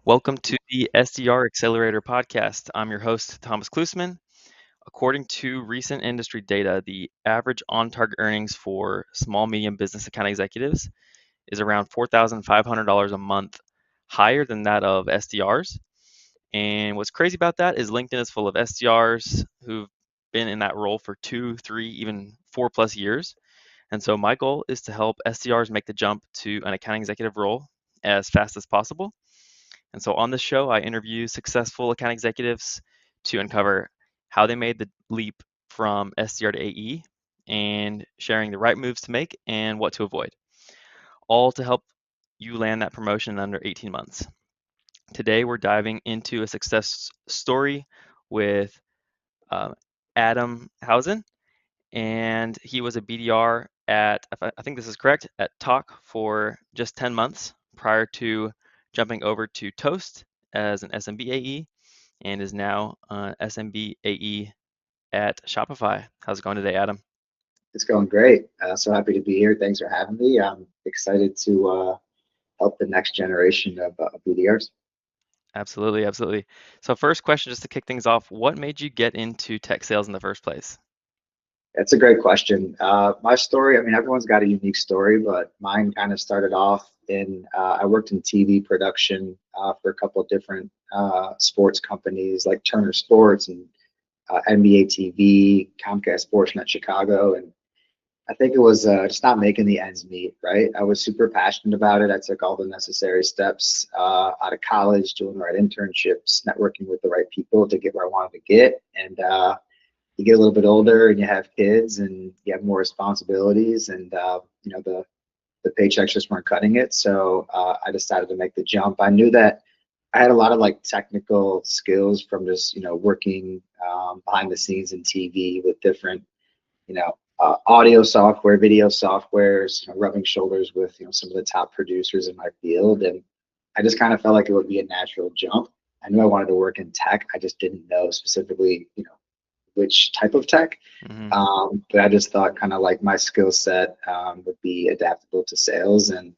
Welcome to the SDR Accelerator podcast. I'm your host, Thomas Klusman. According to recent industry data, the average on target earnings for small, medium business account executives is around $4,500 a month, higher than that of SDRs. And what's crazy about that is LinkedIn is full of SDRs who've been in that role for 2, 3, even 4+ years. And so my goal is to help SDRs make the jump to an account executive role as fast as possible. And so on this show, I interview successful account executives to uncover how they made the leap from SDR to AE and sharing the right moves to make and what to avoid, all to help you land that promotion in under 18 months. Today, we're diving into a success story with um, Adam Hausen, and he was a BDR at, if I think this is correct, at Tock for just 10 months prior to jumping over to Toast as an SMB AE and is now SMB AE at Shopify. How's it going today, Adam? It's going great. So happy to be here. Thanks for having me. I'm excited to help the next generation of BDRs. Absolutely, absolutely. So first question, just to kick things off, what made you get into tech sales in the first place? That's a great question. My story, I mean, everyone's got a unique story, but mine kind of started off I worked in TV production for a couple of different sports companies like Turner Sports and NBA TV, Comcast Sportsnet Chicago, and I think it was just not making the ends meet, right? I was super passionate about it. I took all the necessary steps out of college, doing the right internships, networking with the right people to get where I wanted to get. And you get a little bit older and you have kids and you have more responsibilities and, the paychecks just weren't cutting it. So I decided to make the jump. I knew that I had a lot of like technical skills from just, working behind the scenes in TV with different audio software, video softwares, rubbing shoulders with some of the top producers in my field, and I just kind of felt like it would be a natural jump. I knew I wanted to work in tech. I just didn't know specifically, which type of tech. Hmm. But I just thought kind of like my skill set would be adaptable to sales, and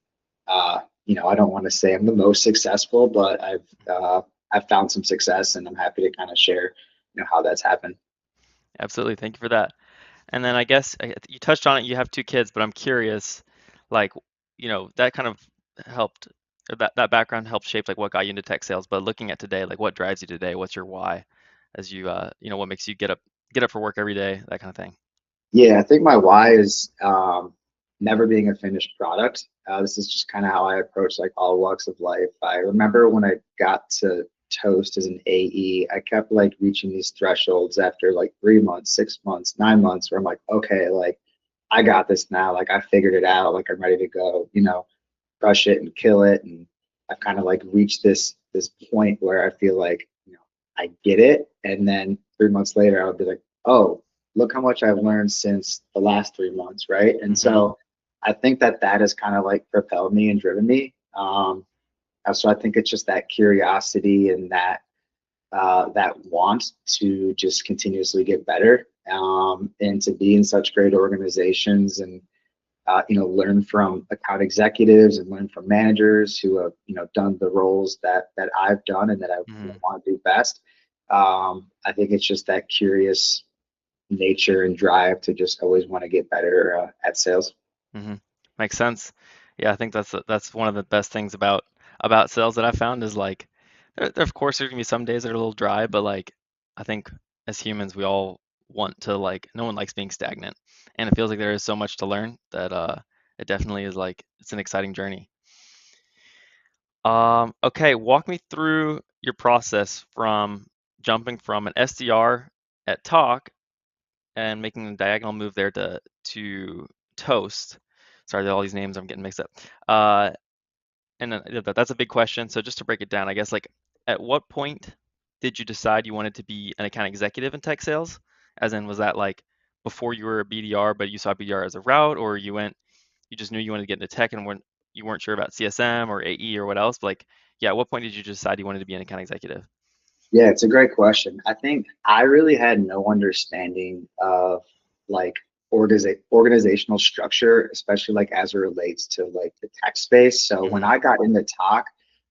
I don't want to say I'm the most successful, but I've found some success, and I'm happy to kind of share, how that's happened. Absolutely, thank you for that. And then I guess you touched on it, you have two kids, but I'm curious, like, that kind of helped, or that background helped shape like what got you into tech sales. But looking at today, like what drives you today? What's your why as you, what makes you get up for work every day, that kind of thing. Yeah, I think my why is never being a finished product. This is just kind of how I approach like all walks of life. I remember when I got to Toast as an AE, I kept like reaching these thresholds after like 3 months, 6 months, 9 months, where I'm like, okay, like I got this now. Like I figured it out. Like I'm ready to go, crush it and kill it. And I've kind of like reached this point where I feel like, I get it. And then 3 months later, I'll be like, oh, look how much I've learned since the last 3 months, right? And Hmm. so I think that has kind of like propelled me and driven me. So I think it's just that curiosity and that want to just continuously get better, and to be in such great organizations and learn from account executives and learn from managers who have done the roles that I've done and that I Hmm. want to do best. I think it's just that curious nature and drive to just always want to get better at sales. Hmm. Makes sense. Yeah, I think that's one of the best things about sales that I found is like, of course there's gonna be some days that are a little dry, but like I think as humans we all want to like, no one likes being stagnant, and it feels like there is so much to learn that it definitely is like it's an exciting journey. Okay, walk me through your process from jumping from an SDR at Talk and making a diagonal move there to Toast. Sorry, all these names I'm getting mixed up. Uh, and then that's a big question. So just to break it down, I guess like at what point did you decide you wanted to be an account executive in tech sales? As in, was that like before you were a BDR, but you saw BDR as a route, or you just knew you wanted to get into tech and you weren't sure about CSM or AE or what else? But like, yeah, at what point did you decide you wanted to be an account executive? Yeah, it's a great question. I think I really had no understanding of like organizational structure, especially like as it relates to like the tech space. So when Hmm. I got into Talk,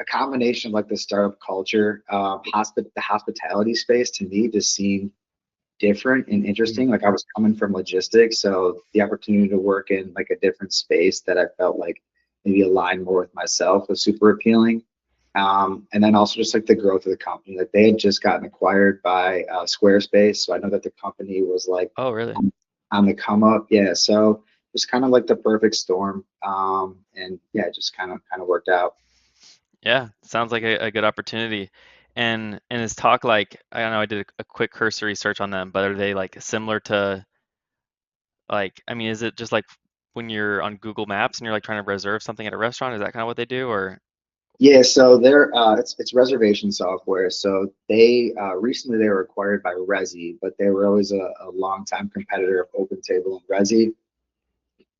a combination of like the startup culture, the hospitality space to me just seemed different and Mhm. interesting. Like I was coming from logistics, so the opportunity to work in like a different space that I felt like maybe aligned more with myself was super appealing. And then also just like the growth of the company, like they had just gotten acquired by Squarespace, so I know that the company was like Oh, really? on the come up. Yeah, so it's kind of like the perfect storm. And yeah, it just kind of worked out. Yeah, sounds like a good opportunity. And is Tock like, I don't know, I did a quick cursory search on them, but are they like similar to, like, I mean, is it just like when you're on Google Maps and you're like trying to reserve something at a restaurant? Is that kind of what they do? Or Yeah, so they're it's reservation software. So they recently they were acquired by Resi, but they were always a long time competitor of OpenTable and Resi.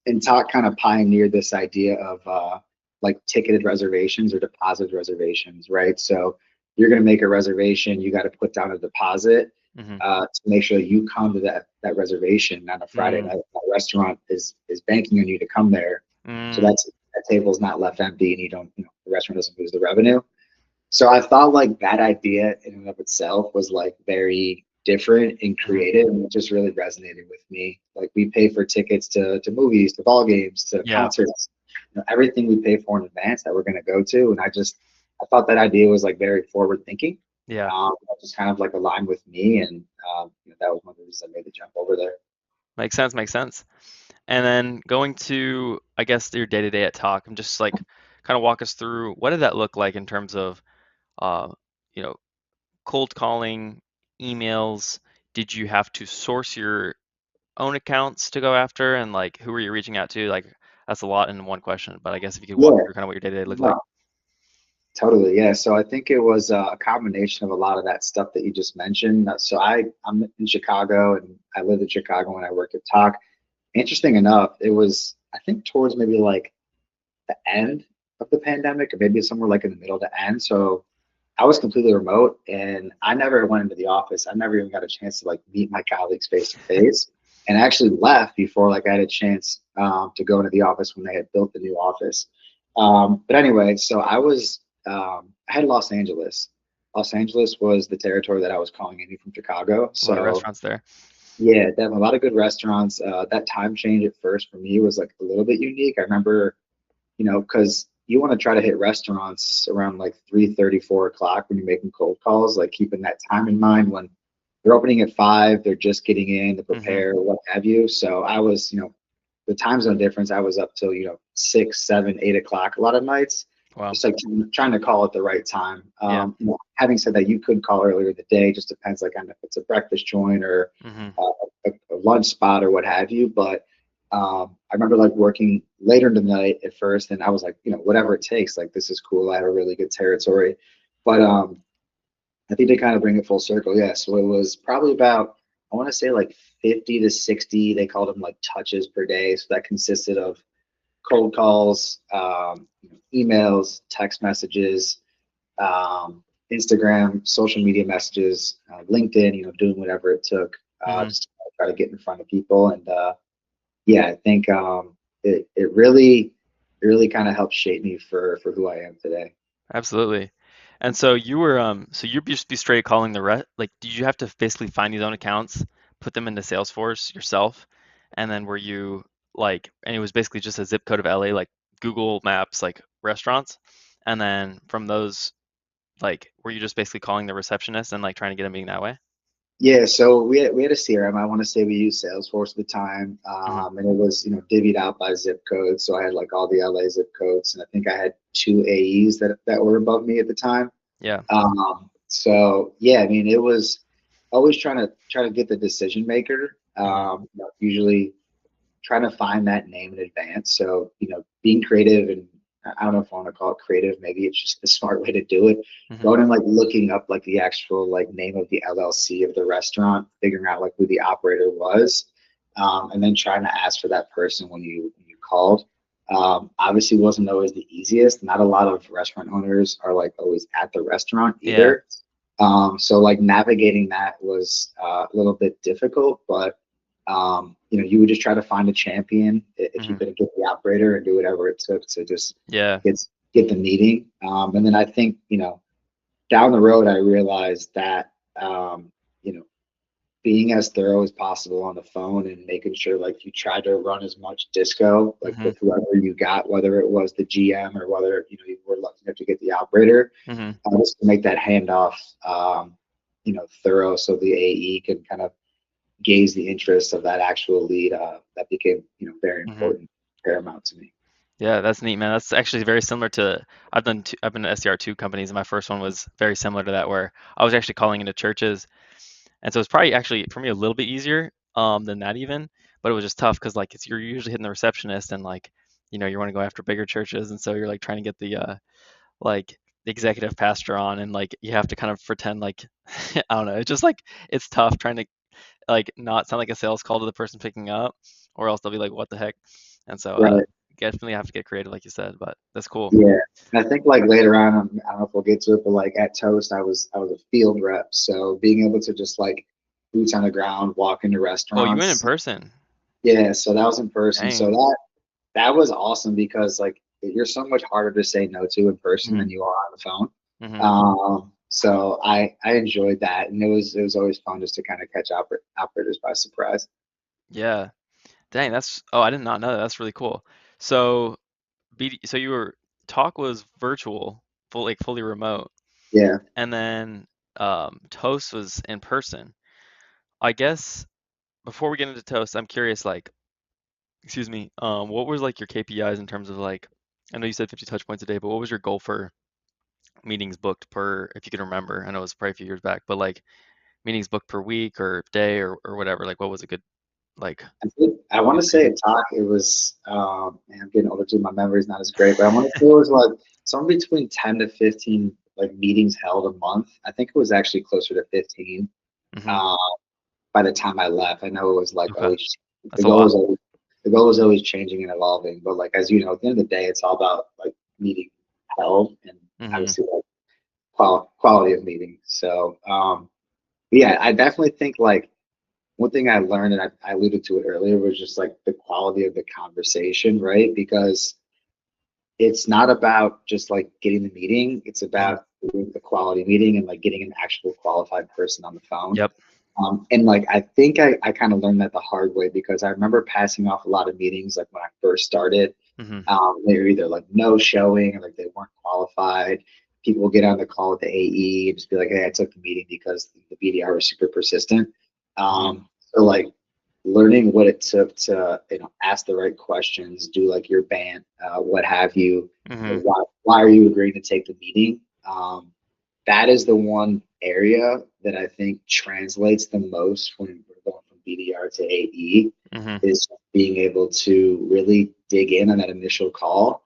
And Todd kind of pioneered this idea of like ticketed reservations or deposit reservations, right? So you're going to make a reservation, you got to put down a deposit hmm to make sure you come to that reservation on a Friday mm, night. That restaurant is banking on you to come there, so mm, that table's not left empty, and you don't, the restaurant doesn't lose the revenue. So I thought like that idea in and of itself was like very different and hmm creative, and it just really resonated with me. Like we pay for tickets to movies, to ball games, to yeah, concerts, everything we pay for in advance that we're going to go to. And I thought that idea was like very forward thinking. yeah, That just kind of like aligned with me, and that was one of the reasons I made the jump over there. makes sense, makes sense. And then going to, I guess, your day to day at Talk, I'm just like kind of walk us through what did that look like in terms of, uh, you know, cold calling, emails. Did you have to source your own accounts to go after, and like who were you reaching out to? Like that's a lot in one question, but I guess if you could walk Yeah, through kind of what your day to day looked like. no, totally. Yeah. So I think it was a combination of a lot of that stuff that you just mentioned. So I'm in Chicago, and I lived in Chicago when I worked at Tock. Interesting enough, it was, I think, towards maybe like the end of the pandemic, or maybe somewhere like in the middle to end. So I was completely remote, and I never went into the office. I never even got a chance to like meet my colleagues face to face, and I actually left before like I had a chance to go into the office when they had built the new office. But anyway, so I had Los Angeles. Los Angeles was the territory that I was calling in from Chicago. A lot of So restaurants there. yeah, they have a lot of good restaurants. That time change at first for me was like a little bit unique. I remember, because you want to try to hit restaurants around like 3:30, 4 o'clock when you're making cold calls, like keeping that time in mind when they're opening at 5, they're just getting in to hmm prepare, what have you. So I was, the time zone difference, I was up till, 6, 7, 8 o'clock a lot of nights, Wow. just like trying to call at the right time. Yeah. Having said that, you could call earlier in the day, just depends like on if it's a breakfast joint or hmm a lunch spot or what have you. But I remember like working later in the night at first, and I was like, whatever it takes, like this is cool. I have a really good territory. But I think to kind of bring it full circle, yeah. So it was probably about, I want to say like 50 to 60, they called them like touches per day. So that consisted of cold calls, emails, text messages, Instagram, social media messages, LinkedIn, doing whatever it took hmm just to try to get in front of people. And yeah, I think it really kind of helped shape me for who I am today. Absolutely. And so you were so you'd just be straight calling the rest, like did you have to basically find these own accounts, put them into Salesforce yourself, and then were you like, and it was basically just a zip code of LA, like Google Maps, like restaurants, and then from those, like were you just basically calling the receptionist and like trying to get a meeting that way? Yeah, so we had a CRM. I want to say we used Salesforce at the time, hmm and it was divvied out by zip code. So I had like all the LA zip codes, and I think I had two AEs that were above me at the time. Yeah. So yeah, I mean, it was always trying to get the decision maker. hmm Usually trying to find that name in advance. So, being creative, and I don't know if I want to call it creative, maybe it's just the smart way to do it. hmm Going and like looking up like the actual like name of the LLC of the restaurant, figuring out like who the operator was, and then trying to ask for that person when you called. Obviously wasn't always the easiest. Not a lot of restaurant owners are like always at the restaurant Yeah. either. So like navigating that was a little bit difficult, but you would just try to find a champion if you hmm couldn't get the operator and do whatever it took to just Yeah. get get the meeting. And then I think, down the road, I realized that, you know, being as thorough as possible on the phone and making sure like you try to run as much disco like Mm-hmm. with whoever you got, whether it was the GM or whether you were lucky enough to get the operator, Mm-hmm. just to make that handoff, thorough so the AE can kind of gauge the interest of that actual lead. That became very Mm-hmm. important, paramount to me. Yeah, that's neat, man. That's actually very similar to I've been to SDR two companies, and my first one was very similar to that, where I was actually calling into churches, and so it's probably actually for me a little bit easier than that even, but it was just tough because like you're usually hitting the receptionist, and like you want to go after bigger churches, and so you're like trying to get like the executive pastor on, and like you have to kind of pretend like I don't know, it's just like it's tough trying to like not sound like a sales call to the person picking up, or else they'll be like, what the heck? And so Right. definitely have to get creative, like you said, but that's cool. Yeah. And I think like later on, I don't know if we'll get to it, but like at Toast, I was a field rep, so being able to just like boots on the ground, walk into Oh, you went in restaurants. person. Yeah, so that was in person. So Dang. that was awesome because like you're so much harder to say no to in person Hmm. than you are on the phone. Hmm. So I enjoyed that, and it was always fun just to kind of catch operators by surprise. Yeah. Dang, oh, I did not know that. That's really cool. So so you were Talk was virtual, fully remote, Yeah, and then Toast was in person. I guess before we get into Toast, I'm curious, like, excuse me, what was like your KPIs in terms of like, I know you said 50 touch points a day, but what was your goal for meetings booked per, if you can remember? I know it was probably a few years back, but like meetings booked per week or day or whatever. Like, what was a good like I want to say KPI? at Tock it was. Man, I'm getting older too. My memory's not as great, but I want to say it was like somewhere between 10 to 15 like meetings held a month. I think it was actually closer to 15. Hmm. Uh, by the time I left, I know it was like Okay, always the that's a goal lot. was always the goal was always changing and evolving. But like as you know, at the end of the day, it's all about like meeting held and Hmm. obviously like quality of meeting. So yeah, I definitely think like one thing I learned, and I alluded to it earlier, was just like the quality of the conversation, right? Because it's not about just like getting the meeting, it's Hmm. about doing the quality meeting and like getting an actual qualified person on the phone. Yep. And like I think I kind of learned that the hard way because I remember passing off a lot of meetings like when I first started. Hmm. They were either like no showing or like they weren't qualified. People would get on the call with the AE and just be like, "Hey, I took the meeting because the BDR was super persistent." Hmm. So like learning what it took to ask the right questions, do like your band, what have you. Hmm. Why are you agreeing to take the meeting? That is the one area that I think translates the most when we're going from BDR to AE Hmm. is being able to really dig in on that initial call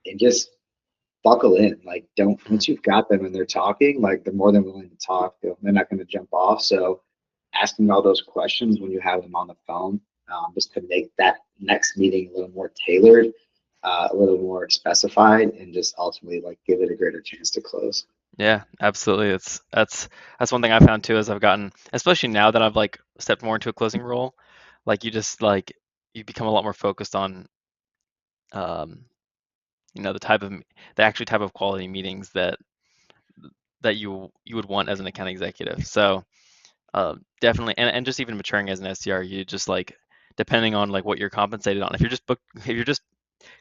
and just buckle in. Like, don't Hmm. once you've got them and they're talking, like they're more than willing to talk. They're not going to jump off. So, asking all those questions when you have them on the phone, just to make that next meeting a little more tailored, a little more specified, and just ultimately like give it a greater chance to close. Yeah, absolutely. That's one thing I found too, as I've gotten, especially now that I've like stepped more into a closing role, like you just like you become a lot more focused on um, the the actual type of quality meetings that you would want as an account executive. So definitely, and just even maturing as an SDR, you just like depending on like what you're compensated on. If you're just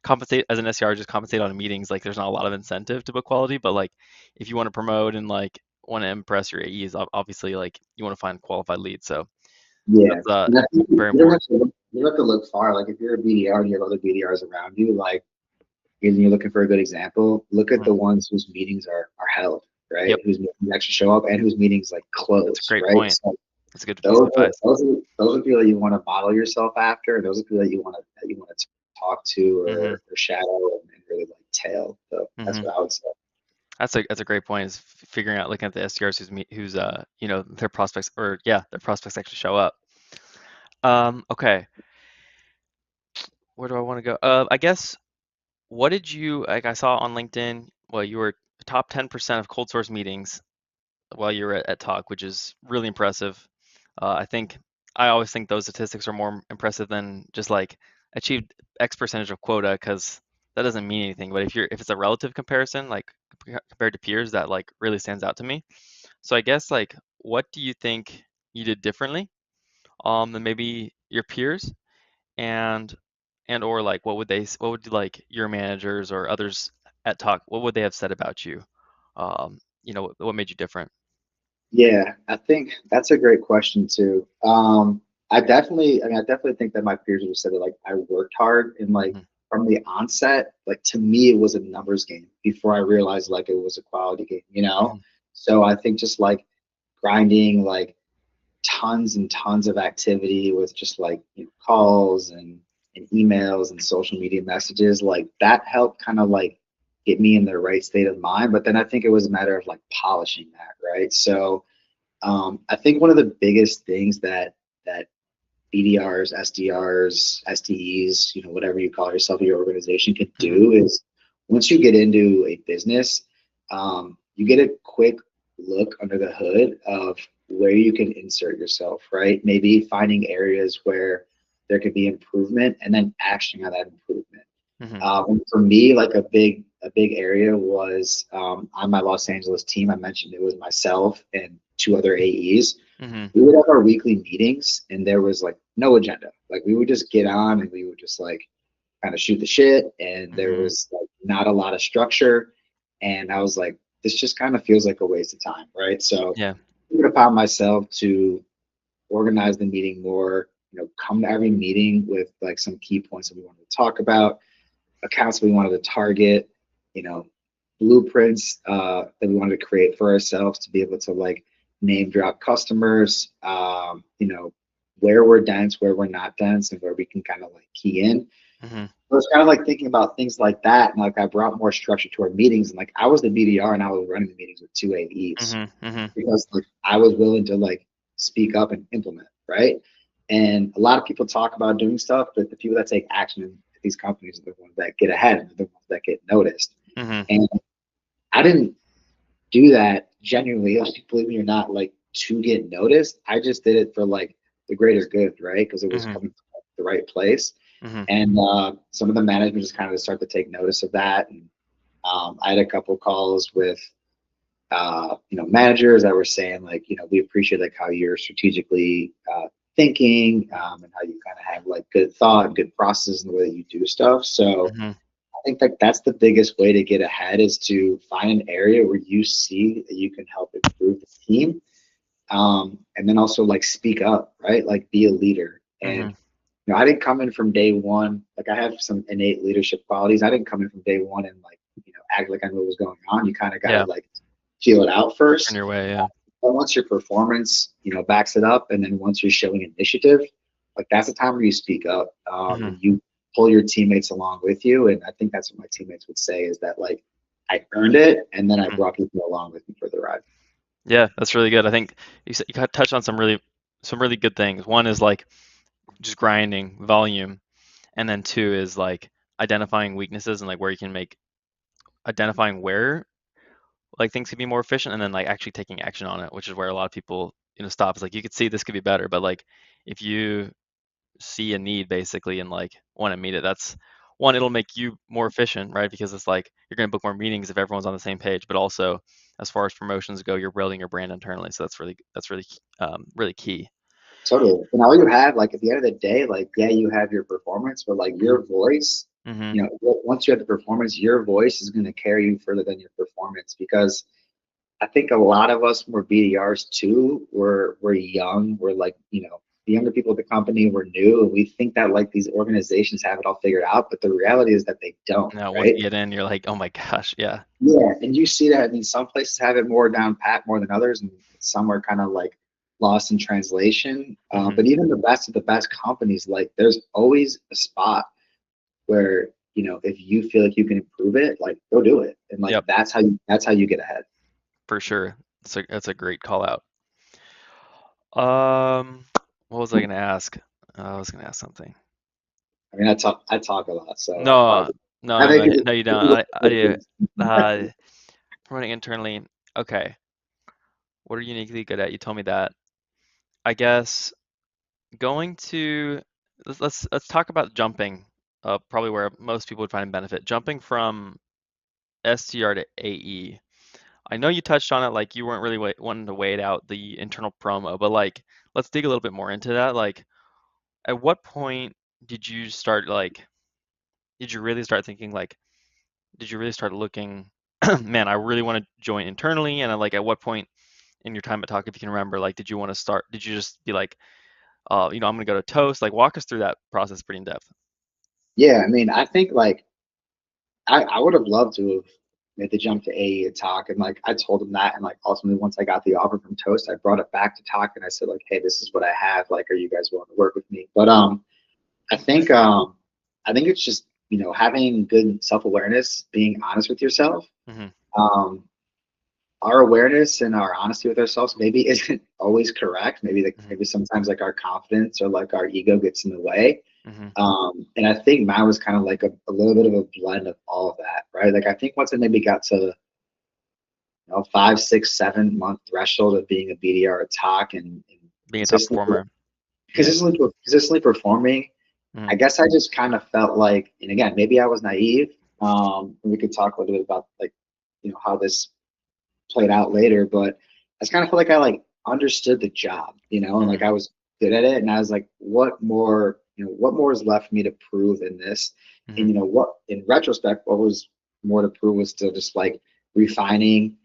compensate as an SDR, just compensate on meetings, like there's not a lot of incentive to book quality. But like if you want to promote and like want to impress your AEs, obviously like you want to find qualified leads. So Yeah, that's and I think very you don't have important. to look, you don't have to look far. Like if you're a BDR and you have other BDRs around you, like and you're looking for a good example, look at Mhm. the ones whose meetings are held, right? Yep, Whose meetings actually show up and whose meetings like that's a close, great right? point. So That's a good piece those of are advice. those are those are people that you want to model yourself after, and those are people that you want to talk to Hmm. or shadow and really like tail. So that's Hmm. what I would say. That's a great point. Is figuring out looking at the SDRs who's their prospects, or yeah, their prospects actually show up. Okay, where do I want to go? I guess what did you like? I saw on LinkedIn. Well, you were top 10% of cold source meetings while you were at Tock, which is really impressive. I think I always think those statistics are more impressive than just like achieved X percentage of quota, because that doesn't mean anything. But if it's a relative comparison, like compared to peers, that like really stands out to me. So I guess like what do you think you did differently than maybe your peers? And or like what would like your managers or others at Tock, what would they have said about you? What made you different? Yeah, I think that's a great question too. I definitely think that my peers would have said that like I worked hard and like Hmm. from the onset, like to me it was a numbers game before I realized like it was a quality game, you know? Hmm. So I think just like grinding like tons and tons of activity with just like calls and emails and social media messages, like that helped kind of like get me in the right state of mind. But then I think it was a matter of like polishing that, right? So I think one of the biggest things that BDRs, SDRs, SDEs, whatever you call yourself, your organization can Hmm. do is once you get into a business, you get a quick look under the hood of where you can insert yourself, right? Maybe finding areas where there could be improvement and then actioning on that improvement. Hmm. For me, like a big area was on my Los Angeles team. I mentioned it was myself and two other AEs. Hmm. We would have our weekly meetings, and there was like no agenda. Like we would just get on and we would just like kind of shoot the shit, and there Hmm. was like not a lot of structure. And I was like, this just kind of feels like a waste of time, right? So Yeah. I took it upon myself to organize the meeting more. Come to every meeting with like some key points that we wanted to talk about, accounts we wanted to target, you know, blueprints that we wanted to create for ourselves to be able to like name drop customers, where we're dense, where we're not dense, and where we can kind of like key in. Hmm. I was kind of like thinking about things like that, and like I brought more structure to our meetings, and like I was the BDR and I was running the meetings with two AEs Hmm. Hmm. because like I was willing to like speak up and implement, right? And a lot of people talk about doing stuff, but the people that take action in these companies are the ones that get ahead and the ones that get noticed. Hmm. And I didn't do that genuinely, like, believe me or not, like to get noticed. I just did it for like the greater good, right? Because it was Hmm. coming from the right place. Hmm. And some of the management just kind of start to take notice of that. And I had a couple calls with managers that were saying like, we appreciate like how you're strategically thinking, and how you kind of have like good thought and good processes in the way that you do stuff. So Hmm. I think that that's the biggest way to get ahead is to find an area where you see that you can help improve the team. And then also like speak up, right? Like be a leader. And Hmm. I didn't come in from day one. Like I have some innate leadership qualities. I didn't come in from day one and like, act like I knew what was going on. You kind of got to Yeah. like feel it out Earn first. your way. Yeah. But once your performance, backs it up, and then once you're showing initiative, like that's the time where you speak up, Hmm. and you pull your teammates along with you. And I think that's what my teammates would say is that like I earned it, and then I Hmm. brought people along with me for the ride. Yeah, that's really good. I think you touched on some really good things. One is like just grinding volume, and then two is like identifying weaknesses and like where you can make identifying where like things could be more efficient, and then like actually taking action on it, which is where a lot of people stop. It's like you could see this could be better, but like if you see a need basically and like want to meet it, that's one, it'll make you more efficient, right? Because it's like you're going to book more meetings if everyone's on the same page, but also as far as promotions go, you're building your brand internally, so that's really really key. Totally. And all you have, like at the end of the day, like yeah, you have your performance, but like Hmm. your voice, Hmm. once you have the performance, your voice is going to carry you further than your performance because I think a lot of us were BDRs too. We're young. We're like, the younger people at the company were new, and we think that like these organizations have it all figured out, but the reality is that they don't, Now once right? you get in, you're like, oh my gosh, yeah. Yeah, and you see that. I mean, some places have it more down pat more than others, and some are kind of like lost in translation. Hmm. But even the best of the best companies, like there's always a spot where if you feel like you can improve it, like go do it, and like Yep, that's how you get ahead. for sure. That's a great call out. um what was I going to ask? I was going to ask something. I mean, I talk a lot, so I No, probably no, I no, think no, it, no, you don't. it, I do. it, Uh, Promoting internally. Okay. What are you uniquely good at? You told me that. I guess going to let's talk about jumping. probably where most people would find benefit. Jumping from SDR to AE. I know you touched on it, like you weren't really wanting to wait out the internal promo, but like let's dig a little bit more into that. Like, at what point did you start like? Did you really start thinking like? Did you really start looking? Man, I really want to join internally, and like at what point in your time at Tock, if you can remember, like did you want to start? Did you just be like, I'm gonna go to Toast? Like, walk us through that process pretty in depth. Yeah, I mean, I think like I would have loved to have made the jump to AE at Talk, and like I told him that, and like ultimately once I got the offer from Toast, I brought it back to Talk, and I said like, hey, this is what I have. Like, are you guys willing to work with me? But I think um, I think it's just having good self awareness, being honest with yourself. Hmm. Um, our awareness and our honesty with ourselves maybe isn't always correct. Hmm. Maybe sometimes like our confidence or like our ego gets in the way. Hmm. And I think mine was kind of like a little bit of a blend of all of that, right? Like I think once I maybe got to 5, 6, 7 month threshold of being a BDR at Talk and Being a top consistently performer. Yeah. consistently performing, I Hmm. guess I just kind of felt like, and again, maybe I was naive. And we could talk a little bit about like how this played out later, but I just kind of felt like I like understood the job, and like Hmm. I was good at it. And I was like, what more is left for me to prove in this? Hmm. And what in retrospect, what was more to prove was to just like refining,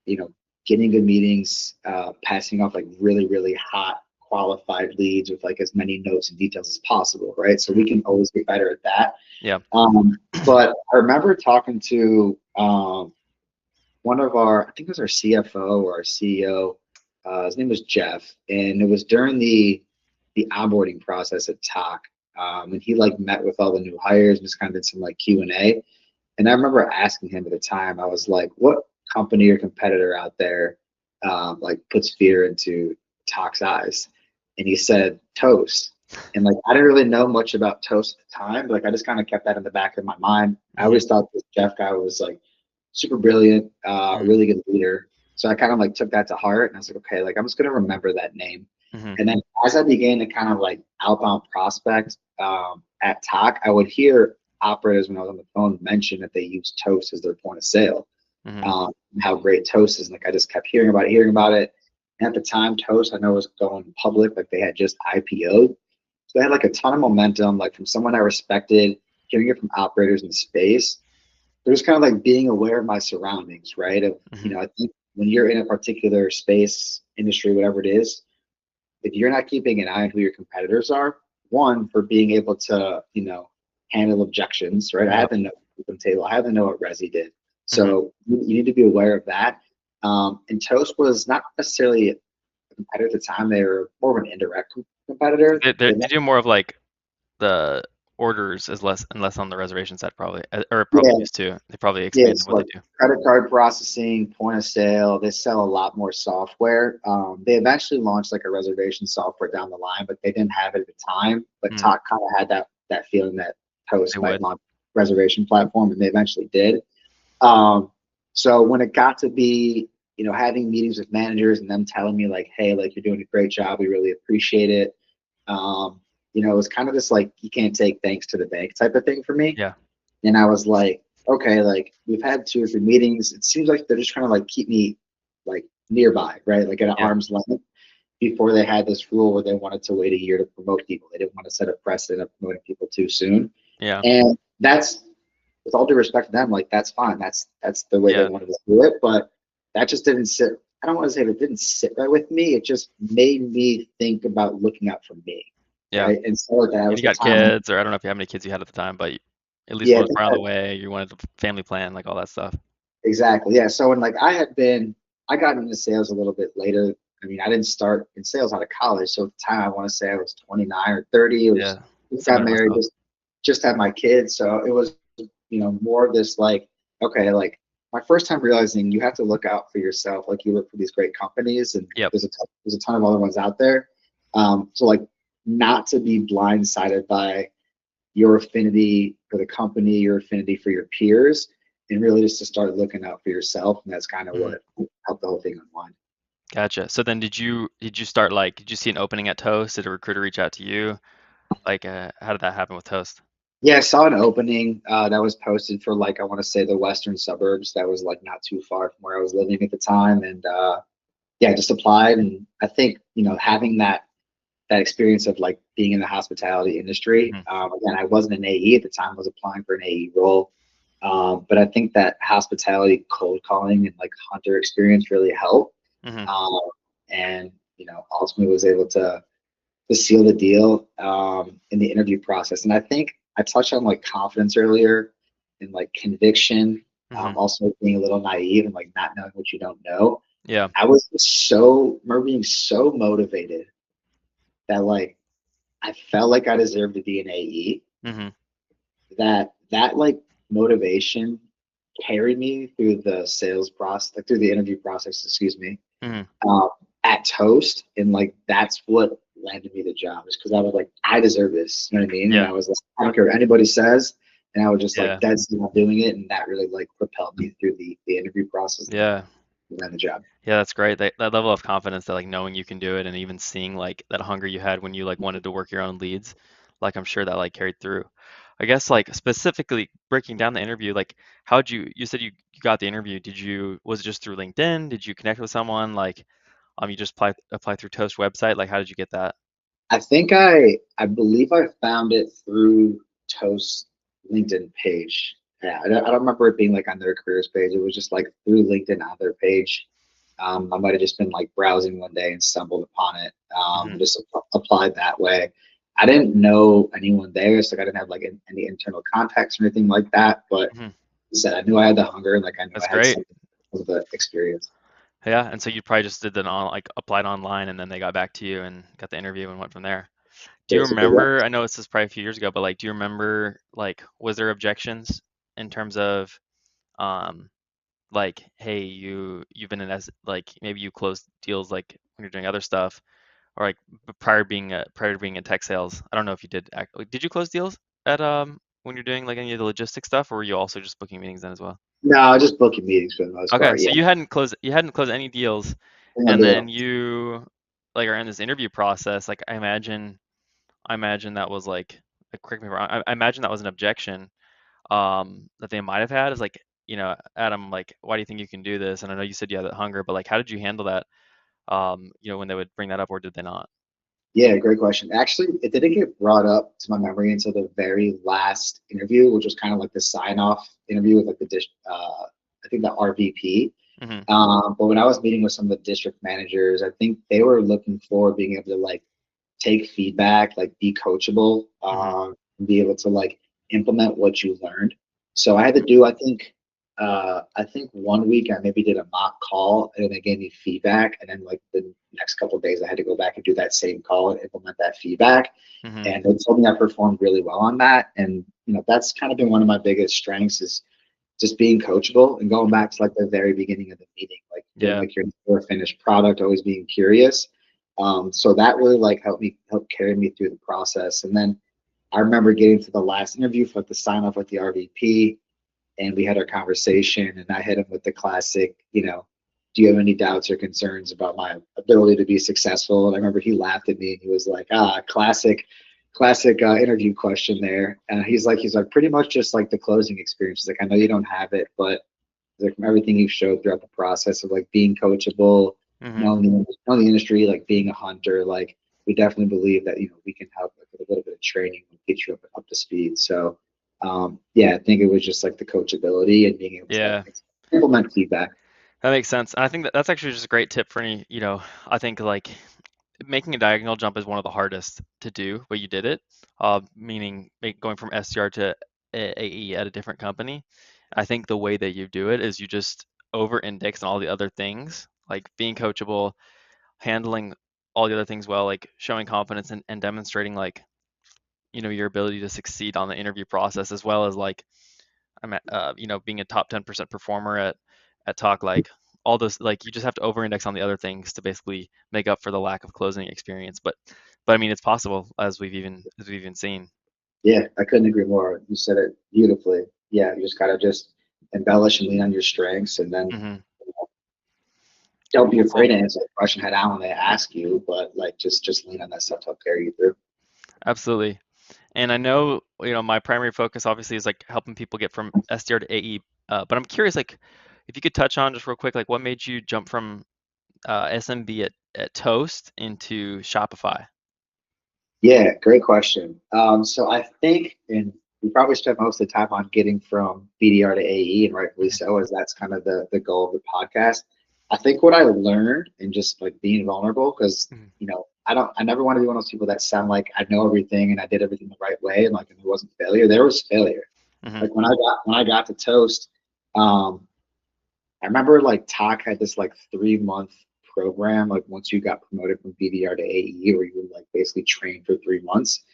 you know, getting good meetings, passing off like really, really hot qualified leads with like as many notes and details as possible, right? So we Hmm. can always get better at that. Yeah. But I remember talking to one of I think it was our CFO or our CEO. His name was Jeff, and it was during the onboarding process at Tock. And he like met with all the new hires and just kind of did some like Q&A. And I remember asking him at the time, I was like, what company or competitor out there like puts fear into Tock's eyes? And he said Toast. And like I didn't really know much about Toast at the time, but like I just kind of kept that in the back of my mind. I Hmm. always thought this Jeff guy was like super brilliant, Hmm. really good leader. So I kind of like took that to heart, and I was like, okay, like I'm just gonna remember that name. Hmm. And then as I began to kind of like outbound prospect at Talk, I would hear operators when I was on the phone mention that they use Toast as their point of sale. Hmm. How great Toast is. And like I just kept hearing about it. And at the time, Toast I know was going public, like they had just IPO'd. So they had like a ton of momentum, like from someone I respected, hearing it from operators in the space. They're just kind of like being aware of my surroundings, right? Hmm. I think when you're in a particular space, industry, whatever it is, if you're not keeping an eye on who your competitors are, one, for being able to, handle objections, right? I Yep. have to know open table. I have to know what Resi did. Hmm. So you need to be aware of that. And Toast was not necessarily a competitor at the time. They were more of an indirect competitor. They do more of like the orders is less and less on the reservation side probably, or probably Yeah, used to. They probably yeah, expanded so what they like do. credit card processing, point of sale, they sell a lot more software. They eventually launched like a reservation software down the line, but they didn't have it at the time. But Mm, Tock kind of had that feeling that they Toast might would. launch a reservation platform, and they eventually did. Um, so when it got to be, having meetings with managers and them telling me like, hey, like you're doing a great job, we really appreciate it. It was kind of this like you can't take thanks to the bank type of thing for me. Yeah. And I was like, okay, like we've had 2 or 3 meetings. It seems like they're just trying to like keep me like nearby, right? Like at an Yeah. arm's length before they had this rule where they wanted to wait a year to promote people. They didn't want to set a precedent of promoting people too soon. Yeah. And that's with all due respect to them, like that's fine. That's the way they Yeah. wanted to do it. But that just didn't sit. I don't want to say it didn't sit right with me. It just made me think about looking out for me, Yeah. right? And so that And was you the got time when, kids, or I don't know if you have any kids you had at the time, but at least yeah, I one was think probably on that the way. You wanted a family plan, like all that stuff. exactly. Yeah. So when like I got into sales a little bit later. I mean, I didn't start in sales out of college. So at the time, I want to say I was 29 or 30. It was Yeah. just got Similar to married, myself. just had my kids. So it was, more of this like, okay, like my first time realizing you have to look out for yourself. Like you look for these great companies, and Yep. there's a ton of other ones out there. So like not to be blindsided by your affinity for the company, your affinity for your peers, and really just to start looking out for yourself. And that's kind of Hmm. what helped the whole thing unwind. Gotcha. So then did you start like did you see an opening at Toast? Did a recruiter reach out to you? Like how did that happen with Toast? Yeah, I saw an opening that was posted for like I want to say the western suburbs. That was like not too far from where I was living at the time, and yeah, I just applied. And I think having that experience of like being in the hospitality industry. Hmm. Again, I wasn't an AE at the time; I was applying for an AE role. But I think that hospitality cold calling and like hunter experience really helped. Hmm. Um, and ultimately was able to seal the deal in the interview process. And I think I touched on like confidence earlier and like conviction, Hmm. also being a little naive and like not knowing what you don't know. Yeah. I was just so remember being so motivated that like I felt like I deserved to be an AE. Hmm. That like motivation carried me through the sales process, like through the interview process, excuse me, Hmm. um, at Toast, and like that's what landed me the job is because I was like, I deserve this, you know what I mean? And Yeah. I was like, I don't care what anybody says, and I was just like, Yeah. that's not doing it, and that really like propelled me through the interview process and Yeah. land the job. Yeah, that's great. That level of confidence, that like knowing you can do it, and even seeing like that hunger you had when you like wanted to work your own leads, like I'm sure that like carried through. I guess like specifically breaking down the interview, like how'd you said you got the interview. Was it just through LinkedIn? Did you connect with someone? Like you just apply through Toast website? Like how did you get that? I think I believe I found it through Toast LinkedIn page. Yeah, I don't remember it being like on their careers page. It was just like through LinkedIn on their page. I might have just been like browsing one day and stumbled upon it. Hmm. Just applied that way. I didn't know anyone there, so like, I didn't have like any internal contacts or anything like that. But Hmm. said I knew I had the hunger and like I knew That's I had great. something of the experience. Yeah, and so you probably just did like applied online, and then they got back to you and got the interview and went from there. Do you Basically, yeah. remember, I know this is probably a few years ago, but like, do you remember, like, was there objections in terms of, um, like, hey, you've been in like maybe you closed deals like when you're doing other stuff, or like prior to being in tech sales. I don't know if you did you close deals at when you're doing like any of the logistics stuff, or were you also just booking meetings then as well? No, just booking meetings for the most Okay, part. so Yeah, you hadn't closed any deals, no and deal. then you like are in this interview process. Like I imagine that was like, correct me if I'm wrong, I imagine that was an objection that they might have had, is like, Adam, like, why do you think you can do this? And I know you said you had that hunger, but like, how did you handle that? When they would bring that up, or did they not? Yeah, great question. Actually, it didn't get brought up to my memory until the very last interview, which was kind of like the sign-off interview with like I think the RVP. Hmm. But when I was meeting with some of the district managers, I think they were looking for being able to like take feedback, like be coachable, Hmm. and be able to like implement what you learned. So I had to do, I think one week I maybe did a mock call and they gave me feedback, and then like the next couple of days I had to go back and do that same call and implement that feedback. Hmm. And they told me I performed really well on that, and that's kind of been one of my biggest strengths is just being coachable and going Hmm. back to like the very beginning of the meeting, like feeling Yeah. like you're for a finished product, always being curious. So that really like help carry me through the process. And then I remember getting to the last interview for like the sign off with the RVP, and we had our conversation, and I hit him with the classic, do you have any doubts or concerns about my ability to be successful? And I remember he laughed at me and he was like, classic interview question there. And he's like pretty much just like the closing experience. He's like, I know you don't have it, but like from everything you've showed throughout the process of like being coachable, Hmm. knowing the industry, like being a hunter, like we definitely believe that we can help like, with a little bit of training and get you up to speed. So yeah, I think it was just like the coachability and being able to like Yeah. implement feedback. That makes sense. And I think that's actually just a great tip for any, I think like making a diagonal jump is one of the hardest to do, but you did it. Meaning going from SDR to AE at a different company. I think the way that you do it is you just over index on all the other things, like being coachable, handling all the other things well, like showing confidence, and demonstrating like, your ability to succeed on the interview process, as well as like being a top 10% performer at Tock, like all those, like you just have to over index on the other things to basically make up for the lack of closing experience. But I mean, it's possible, as we've even seen. Yeah, I couldn't agree more. You said it beautifully. Yeah, you just gotta just embellish and lean on your strengths, and then Hmm. don't be Well, afraid cool. to answer the question head on when they ask you, but like just lean on that stuff to help carry you through. Absolutely. And I know, my primary focus obviously is like helping people get from SDR to AE. But I'm curious, like, if you could touch on just real quick, like, what made you jump from SMB at Toast into Shopify? Yeah, great question. So I think, and we probably spent most of the time on getting from BDR to AE, and rightfully Mhm, so, as that's kind of the goal of the podcast. I think what I learned and just like being vulnerable, because mhm, I never want to be one of those people that sound like I know everything and I did everything the right way, and like and there wasn't failure. There was failure. mhm, Like when I got to Toast, um, I remember like Tock had this like 3 month program, like once you got promoted from BDR to AE, where you would like basically train for 3 months.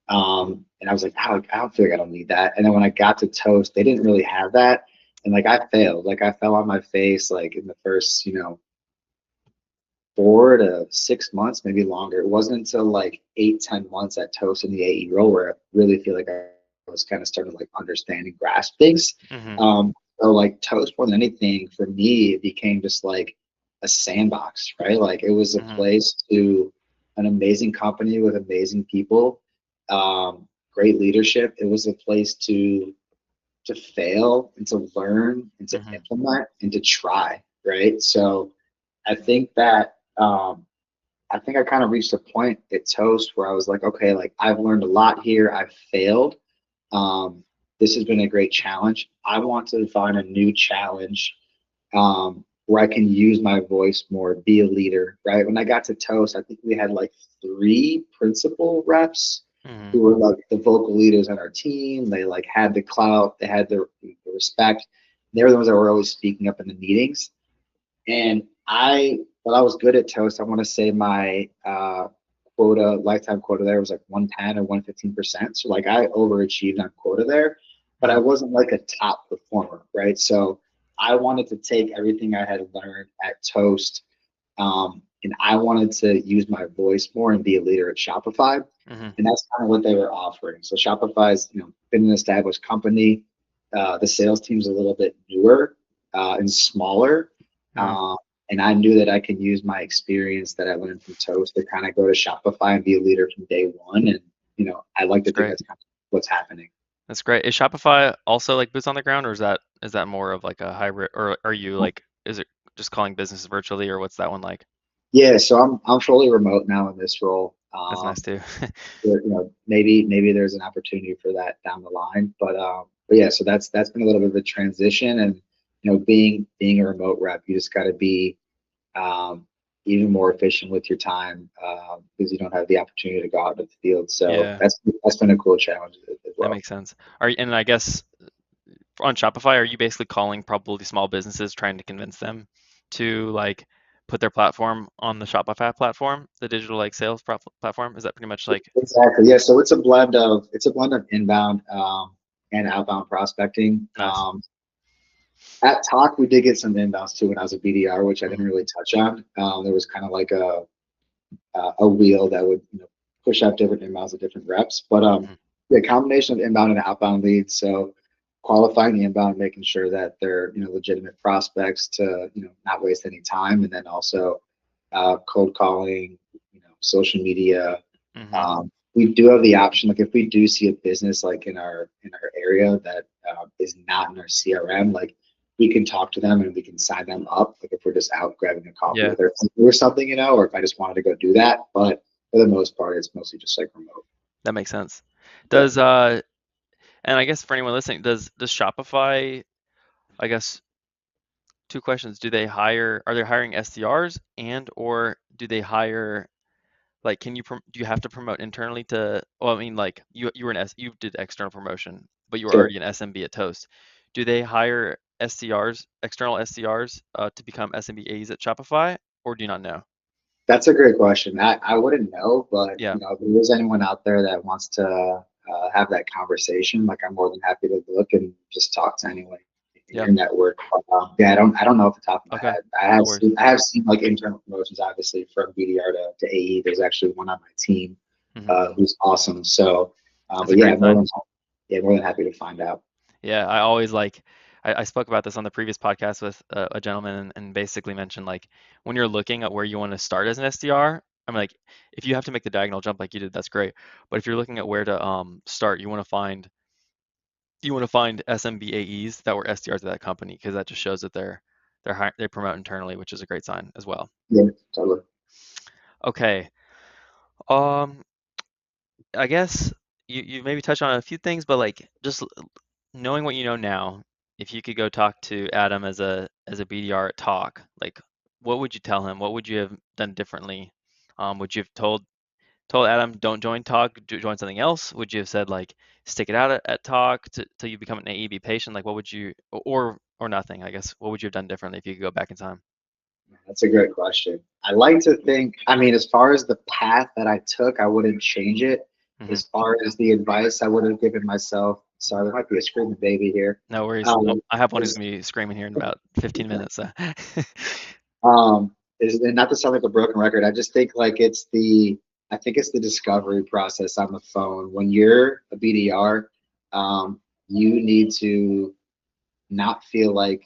And I was like, I don't feel like I don't need that. And then when I got to Toast, they didn't really have that. And like I failed. Like I fell on my face like in the first, 4 to 6 months, maybe longer. It wasn't until like 8, 10 months at Toast in the AE role where I really feel like I was kind of starting to like understand and grasp things. mhm, So like Toast more than anything for me, it became just like a sandbox, right? Like it was a mhm, place to an amazing company with amazing people, great leadership. It was a place to fail and to learn and to mhm, implement and to try, right? So I think that I think I kind of reached a point at Toast where I was like, okay, like I've learned a lot here. I've failed. This has been a great challenge. I want to find a new challenge where I can use my voice more, be a leader, right? When I got to Toast, I think we had like three principal reps mhm, who were like the vocal leaders on our team. They like had the clout, they had the respect. They were the ones that were always speaking up in the meetings. And while I was good at Toast, I want to say my lifetime quota there was like 110 or 115%. So like I overachieved on quota there, but I mhm, wasn't like a top performer, right? So I wanted to take everything I had learned at Toast, and I wanted to use my voice more and be a leader at Shopify. mhm, And that's kind of what they were offering. So Shopify's, been an established company. The sales team's a little bit newer and smaller. mhm. Uh, and I knew that I could use my experience that I learned from Toast to kind of go to Shopify and be a leader from day one. And, I like That's to think great. that's kind of what's happening. That's great. Is Shopify also like boots on the ground, or is that more of like a hybrid, or are you like, is it just calling businesses virtually, or what's that one like? Yeah, so I'm fully remote now in this role. That's nice too. Maybe there's an opportunity for that down the line, but yeah, so that's been a little bit of a transition, and being a remote rep, you just got to be um, even more efficient with your time because you don't have the opportunity to go out into the field. So Yeah, that's been a cool challenge as that well. makes sense. And I guess on Shopify, are you basically calling probably small businesses trying to convince them to like put their platform on the Shopify platform, the digital like sales platform? Is that pretty much like Exactly. Yeah. So it's a blend of inbound and outbound prospecting. nice? At Tock, we did get some inbounds too when I was a BDR, which I didn't Mhm, really touch on. There was kind of like a wheel that would push out different inbounds at different reps. But mhm. the combination of inbound and outbound leads. So qualifying the inbound, making sure that they're legitimate prospects to not waste any time, and then also cold calling, social media. Mhm. We do have the option, like if we do see a business like in our area that is not in our CRM, like we can talk to them and we can sign them up. Like if we're just out grabbing a coffee Yeah, with her or something, or if I just wanted to go do that. But for the most part, it's mostly just like remote. that makes sense. Yeah. Does and I guess for anyone listening, does Shopify, I guess two questions. Are they hiring SDRs, and or do they hire, like, do you have to promote internally to, well, I mean, like, you did external promotion, but you were Sure. already an SMB at Toast. Do they hire SDRs, external SDRs, to become SMB AEs at Shopify, or do you not know? That's a great question. I wouldn't know, but Yeah. if there's anyone out there that wants to have that conversation, like I'm more than happy to look and just talk to anyone in Yeah. your network. But, yeah, I don't know off the top of my Okay. head. I No have worries. seen, I have seen like internal promotions, obviously from BDR to AE. There's actually one on my team Hmm. who's awesome. So, That's a but yeah, great sign. more than happy to find out. Yeah, I always like, I spoke about this on the previous podcast with a gentleman, and basically mentioned like when you're looking at where you want to start as an SDR, I mean, like if you have to make the diagonal jump like you did, that's great. But if you're looking at where to start, you want to find SMB AEs that were SDRs at that company because that just shows that they promote internally, which is a great sign as well. Yeah, totally. Okay. Um, I guess you maybe touched on a few things, but like just knowing what you know now, if you could go talk to Adam as a BDR at Tock, like what would you tell him? What would you have done differently? Would you have told Adam don't join Tock, join something else? Would you have said like stick it out at Tock till you become an AE, be patient? Like what would you or nothing? I guess what would you have done differently if you could go back in time? That's a great question. I like to think, I mean, as far as the path that I took, I wouldn't change it. Hmm. As far as the advice I would have given myself, sorry, there might be a screaming baby here. No worries. Um, I have one who's is gonna be screaming here in about 15 minutes. So. and not to sound like a broken record, I just think like I think it's the discovery process on the phone. When you're a BDR, you need to not feel like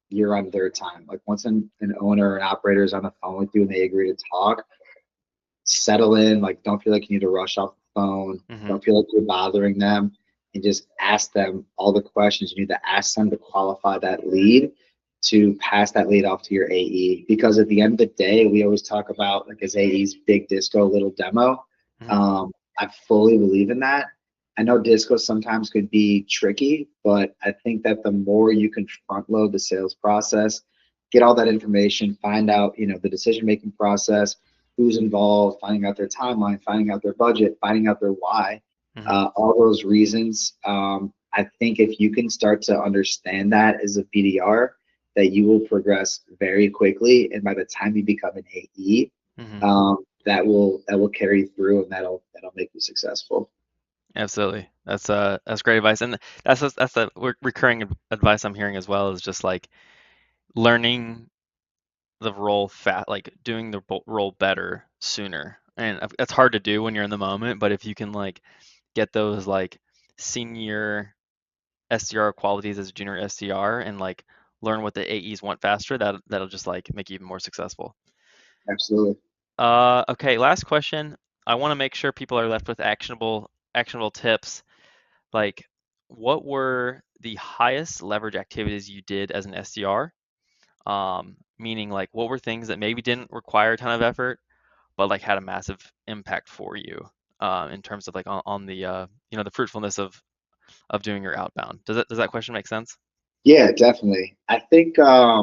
you're on their time. Like once an owner or an operator is on the phone with you and they agree to talk, settle in. Like don't feel like you need to rush off the phone. Hmm. Don't feel like you're bothering them, and just ask them all the questions you need to ask them to qualify that lead, to pass that lead off to your AE. Because at the end of the day, we always talk about like as AEs, big disco, little demo. Hmm. I fully believe in that. I know disco sometimes could be tricky, but I think that the more you can front load the sales process, get all that information, find out, the decision making process, who's involved, finding out their timeline, finding out their budget, finding out their why, Hmm. all those reasons. I think if you can start to understand that as a BDR, that you will progress very quickly, and by the time you become an AE, Hmm. that will carry you through, and that'll make you successful. Absolutely. That's great advice, and that's the recurring advice I'm hearing as well is just like learning the role like doing the role better sooner. And that's hard to do when you're in the moment, but if you can like get those like senior SDR qualities as a junior SDR and like learn what the AEs want faster, that'll just like make you even more successful. Absolutely. Okay, last question. I want to make sure people are left with actionable tips. Like, what were the highest leverage activities you did as an SDR? Meaning like what were things that maybe didn't require a ton of effort, but like had a massive impact for you in terms of like on the the fruitfulness of doing your outbound. Does that question make sense? Yeah, definitely. I think I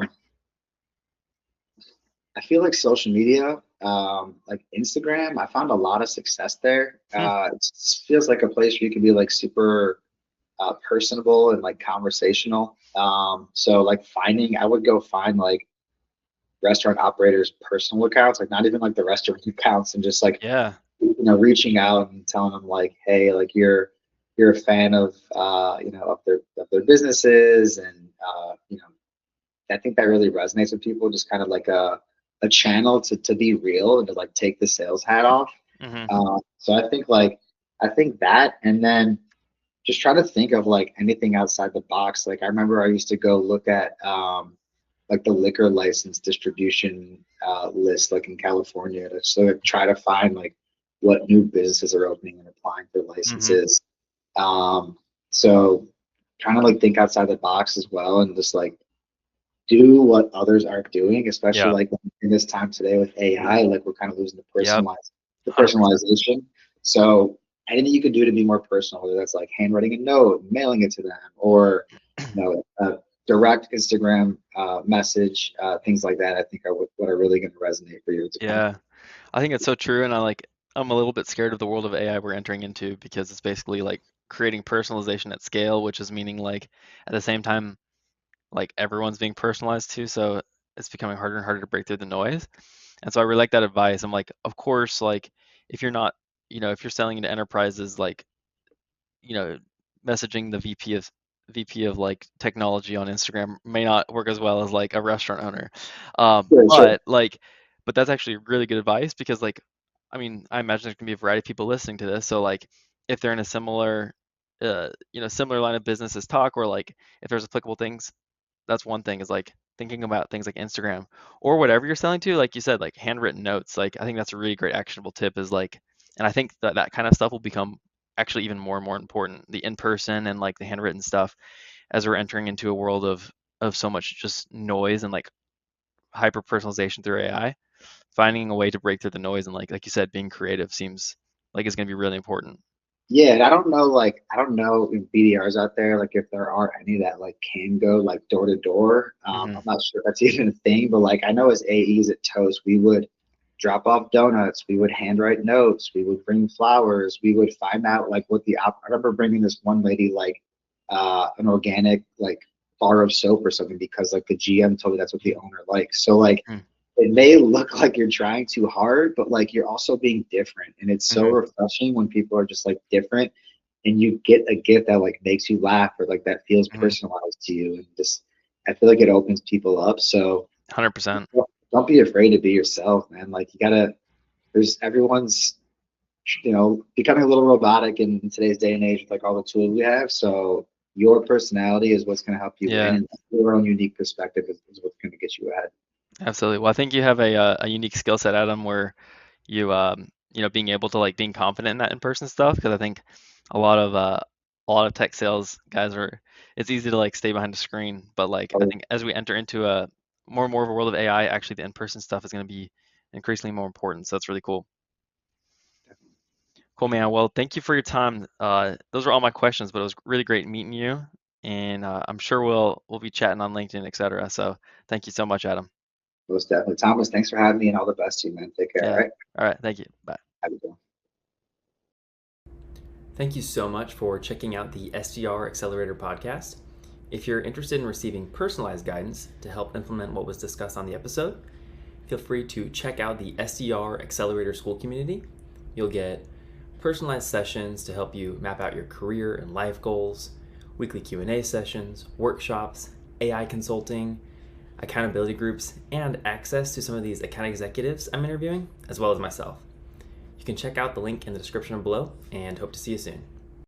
feel like social media, like Instagram, I found a lot of success there. Hmm. It feels like a place where you can be like super personable and like conversational. So like I would go find like restaurant operators' personal accounts, like not even like the restaurant accounts, and just like Yeah. reaching out and telling them like, hey, like you're a fan of of their businesses, and I think that really resonates with people. Just kind of like a channel to be real and to like take the sales hat off. Hmm. So I think that, and then just try to think of like anything outside the box. Like I remember I used to go look at like the liquor license distribution list, like in California, to sort of try to find like what new businesses are opening and applying for Hmm. licenses. Um, so kind of like think outside the box as well, and just like do what others aren't doing, especially Yeah. like in this time today with AI, like we're kind of losing Yep. the 100%. personalization. So anything you can do to be more personal, whether that's like handwriting a note, mailing it to them, or direct Instagram message, things like that, I think are what are really going to resonate for you as a Yeah. company. I think it's so true, and I'm a little bit scared of the world of AI we're entering into because it's basically like creating personalization at scale, which is meaning like at the same time like everyone's being personalized too, so it's becoming harder and harder to break through the noise. And so I really like that advice. I'm like, of course, like if you're not, if you're selling into enterprises, like, you know, messaging the VP of like technology on Instagram may not work as well as like a restaurant owner. Sure, sure. But that's actually really good advice because like, I mean, I imagine there can be a variety of people listening to this. So like, if they're in a similar line of business as Talk, or like if there's applicable things, that's one thing is like thinking about things like Instagram or whatever you're selling to, like you said, like handwritten notes. Like I think that's a really great actionable tip is like, and I think that that kind of stuff will become actually even more and more important. The in-person and like the handwritten stuff as we're entering into a world of so much just noise and like hyper personalization through AI. Finding a way to break through the noise and like you said, being creative seems like it's going to be really important. Yeah, and I don't know, like, I don't know if BDRs out there, like, if there are any that like can go like door to door. Hmm. I'm not sure if that's even a thing, but like, I know as AEs at Toast, we would drop off donuts, we would handwrite notes, we would bring flowers, we would find out like what I remember bringing this one lady like an organic like bar of soap or something because like the GM told me that's what the owner likes. So like it may look like you're trying too hard, but like you're also being different. And it's so Hmm. refreshing when people are just like different and you get a gift that like makes you laugh or like that feels Hmm. personalized to you. And just, I feel like it opens people up. So 100%. don't be afraid to be yourself, man. Like you gotta, everyone's, becoming a little robotic in today's day and age with like all the tools we have. So your personality is what's going to help you win, Yeah, and your own unique perspective is what's going to get you ahead. absolutely. Well, I think you have a unique skill set, Adam, where you know, being able to like being confident in that in-person stuff. Because I think a lot of a lot of tech sales guys are, it's easy to like stay behind the screen, but like I Oh, think as we enter into a more and more of a world of AI, actually the in-person stuff is going to be increasingly more important. So that's really cool. Cool, man. Well, thank you for your time. Those were all my questions, but it was really great meeting you, and I'm sure we'll be chatting on LinkedIn, etc. So thank you so much, Adam. most definitely. Thomas, thanks for having me and all the best to you, man. Take care, all Yeah. right? All right. Thank you. Bye. Have a good one. Thank you so much for checking out the SDR Accelerator podcast. If you're interested in receiving personalized guidance to help implement what was discussed on the episode, feel free to check out the SDR Accelerator School community. You'll get personalized sessions to help you map out your career and life goals, weekly Q&A sessions, workshops, AI consulting, accountability groups, and access to some of these account executives I'm interviewing, as well as myself. You can check out the link in the description below and hope to see you soon.